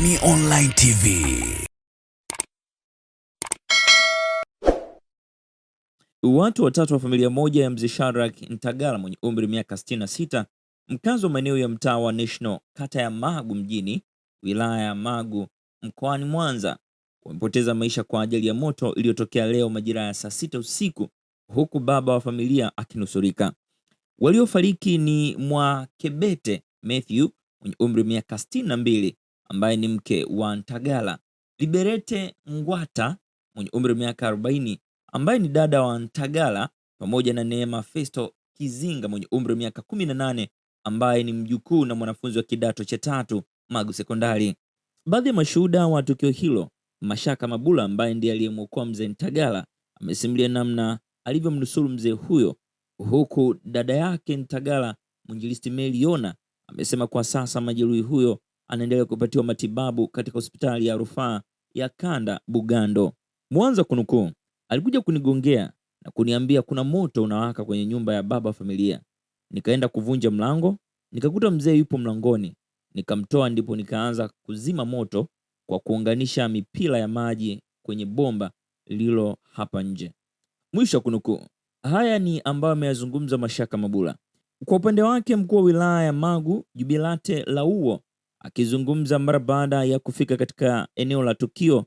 Boni Online TV. Watu watatu wa familia moja ya Mzee Shadrack Ntagala mwenye umri miaka 66, mkazi wa maeneo ya mtaa wa National, kata ya Magu mjini, wilaya ya Magu, mkoani Mwanza, wamepoteza maisha kwa ajali ya moto iliyotokea leo majira ya saa 6 usiku, huku baba wa familia akinusurika. Waliofariki ni Mwakebete Matthew mwenye umri miaka 62 ambaye ni mke wa Ntagala, Liberete Ngwata mwenye umri miaka 40 ambaye ni dada wa Ntagala, pamoja na Neema Festo Kizinga mwenye umri miaka 18 ambaye ni mjukuu na mwanafunzi wa kidato cha 3 Magu Sekondari. Baadhi ya mashuhuda wa tukio hilo, Mashaka Mabula ambaye ndiye aliyemwokoa mzee Ntagala, amesimulia namna alivyomnusuru mzee huyo, huku dada yake Ntagala, Mwinjilisti Meliona, amesema kwa sasa majeruhi huyo anaendelea kupatiwa matibabu katika hospitali ya rufaa ya Kanda Bugando. Mwanza kunukuu, alikuja kunigongea na kuniambia kuna moto unawaka kwenye nyumba ya baba familia. Nikaenda kuvunja mlango, nikakuta mzee yupo mlangoni. Nikamtoa, ndipo nikaanza kuzima moto kwa kuunganisha mipira ya maji kwenye bomba lililo hapa nje. Mwisho kunukuu. Haya ni ambayo ameyazungumza Mashaka Mabula. Kwa upande wake, mkuu wa wilaya ya Magu Jubilate Lauo, akizungumza mara baada ya kufika katika eneo la tukio,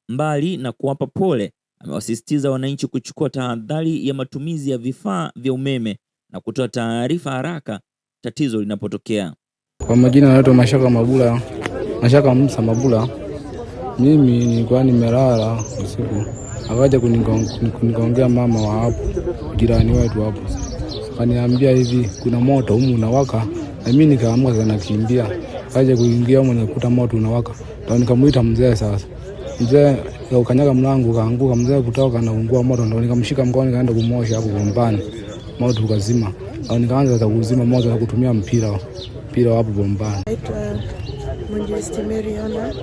mbali na kuwapa pole, amewasisitiza wananchi kuchukua tahadhari ya matumizi ya vifaa vya umeme na kutoa taarifa haraka tatizo linapotokea. Kwa majina naitwa Mashaka Mabula, Mashaka Musa Mabula. Mimi nilikuwa nimelala usiku, akaja kunigongea mama wa hapo, jirani wetu hapo. Akaniambia hivi kuna moto humu unawaka, na mimi nikaamka sana kimbia. Akaja kuingia huko nikuta moto unawaka. Ndio nikamuita mzee sasa. Mzee ukanyaga mlango kaanguka, mzee kutoka na kuungua moto, ndio nikamshika mkono nikaenda kumosha hapo bombani. Moto ukazima. Au nikaanza kuzima moto na kutumia mpira hapo bombani. Naitwa Mwinjilisti Meliona.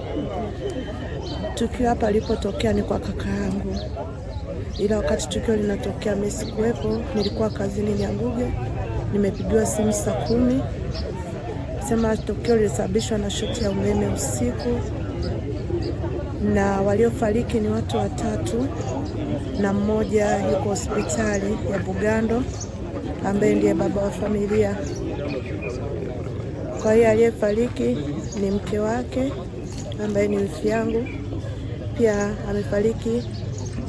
Tukio hapa lilipotokea ni kwa kaka yangu, ila wakati tukio linatokea mimi sikuwepo, nilikuwa kazini Nyanguge. Nimepigiwa simu saa 10 sema tukio lilisababishwa na shoti ya umeme usiku, na waliofariki ni watu watatu na mmoja yuko hospitali ya Bugando ambaye ndiye baba wa familia. Kwa hiyo aliyefariki ni mke wake ambaye ni wifi yangu, pia amefariki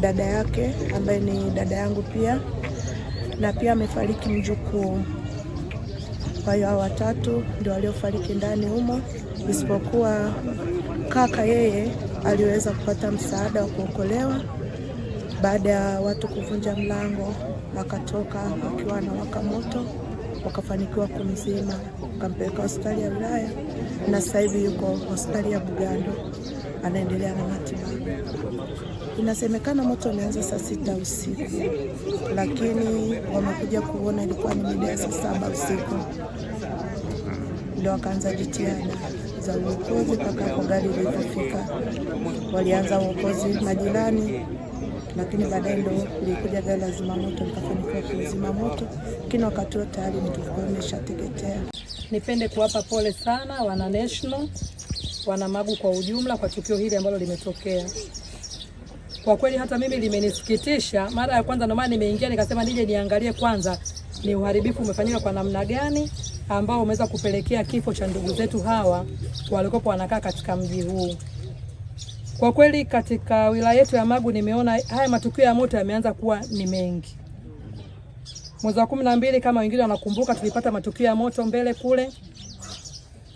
dada yake ambaye ni dada yangu pia, na pia amefariki mjukuu. Kwa hiyo hao watatu ndio waliofariki ndani humo, isipokuwa kaka yeye aliweza kupata msaada wa kuokolewa baada ya watu kuvunja mlango, akatoka akiwa na waka moto, wakafanikiwa kumzima, wakampeleka hospitali ya wilaya, na sasa hivi yuko hospitali ya Bugando anaendelea na matibabu. Inasemekana moto umeanza saa 6 usiku, lakini wamekuja kuona ilikuwa ni mida ya saa 7 usiku. Ndio wakaanza jitihada za uokozi mpaka hapo gari lilipofika. Walianza uokozi majirani, lakini baadaye ndio ilikuja gari la zimamoto likafanikiwa kuzima moto. Lakini wakati wote tayari tulikuwa tumeshateketea. Nipende kuwapa pole sana wana National, wana Magu kwa ujumla kwa tukio hili ambalo limetokea. Kwa kweli hata mimi limenisikitisha. Mara ya kwanza ndio maana nimeingia nikasema nije niangalie kwanza ni uharibifu umefanyika kwa namna gani ambao umeweza kupelekea kifo cha ndugu zetu hawa walikopo wanakaa katika mji huu. Kwa kweli katika wilaya yetu ya Magu nimeona haya matukio ya moto yameanza kuwa ni mengi. Mwezi wa 12 kama wengine wanakumbuka, tulipata matukio ya moto mbele kule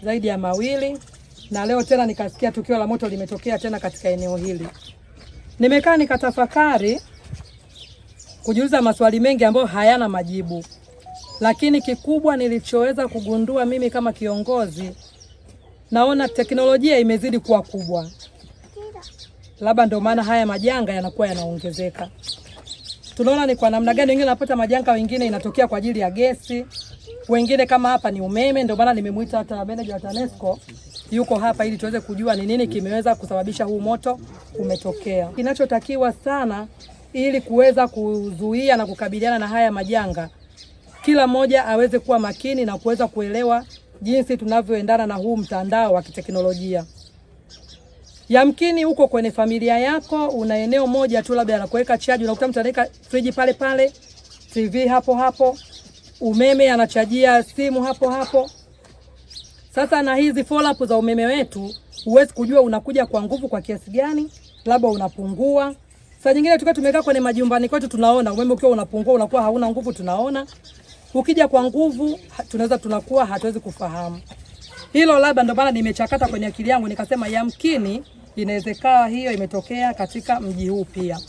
zaidi ya 2, na leo tena nikasikia tukio la moto limetokea tena katika eneo hili. Nimekaa nikatafakari kujiuliza maswali mengi ambayo hayana majibu. Lakini kikubwa nilichoweza kugundua mimi kama kiongozi, naona teknolojia imezidi kuwa kubwa. Labda ndio maana haya majanga yanakuwa yanaongezeka. Tunaona ni kwa namna gani wengine wanapata majanga, wengine inatokea kwa ajili ya gesi, wengine kama hapa ni umeme. Ndio maana nimemuita hata manager wa TANESCO yuko hapa ili tuweze kujua ni nini kimeweza kusababisha huu moto umetokea. Kinachotakiwa sana ili kuweza kuzuia na kukabiliana na haya majanga, kila mmoja aweze kuwa makini na kuweza kuelewa jinsi tunavyoendana na huu mtandao wa kiteknolojia. Yamkini uko kwenye familia yako, una eneo moja tu labda la kuweka chaji, unakuta mtu anaweka friji pale pale, TV hapo hapo, umeme anachajia simu hapo hapo. Sasa na hizi follow up za umeme wetu, huwezi kujua unakuja kwa nguvu kwa kiasi gani, labda unapungua. Saa nyingine tukiwa tumekaa kwenye majumbani kwetu tunaona umeme ukiwa unapungua, unakuwa hauna nguvu, tunaona. Ukija kwa nguvu tunakuwa hatuwezi kufahamu. Hilo labda ndio maana nimechakata kwenye akili yangu nikasema yamkini inawezekana hiyo imetokea katika mji huu pia.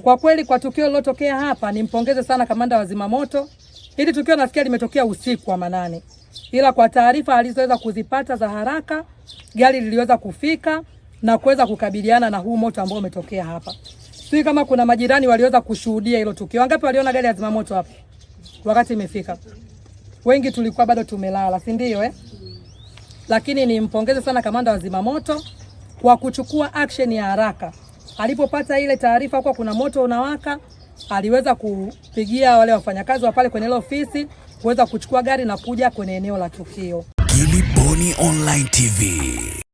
Kwa kweli kwa tukio lilotokea hapa nimpongeze sana kamanda wa zimamoto. Hili tukio nasikia limetokea usiku wa manane. Ila kwa taarifa alizoweza kuzipata za haraka, gari liliweza kufika na kuweza kukabiliana na huu moto ambao umetokea hapa. Sisi kama kuna majirani waliweza kushuhudia hilo tukio. Wangapi waliona gari ya zimamoto hapa wakati imefika? Wengi tulikuwa bado tumelala, si ndio Lakini nimpongeze sana kamanda wa zimamoto kwa kuchukua action ya haraka. Alipopata ile taarifa kwa kuna moto unawaka, aliweza kupigia wale wafanyakazi wa pale kwenye ile ofisi kuweza kuchukua gari na kuja kwenye eneo la tukio. Gilly Bonny Online TV.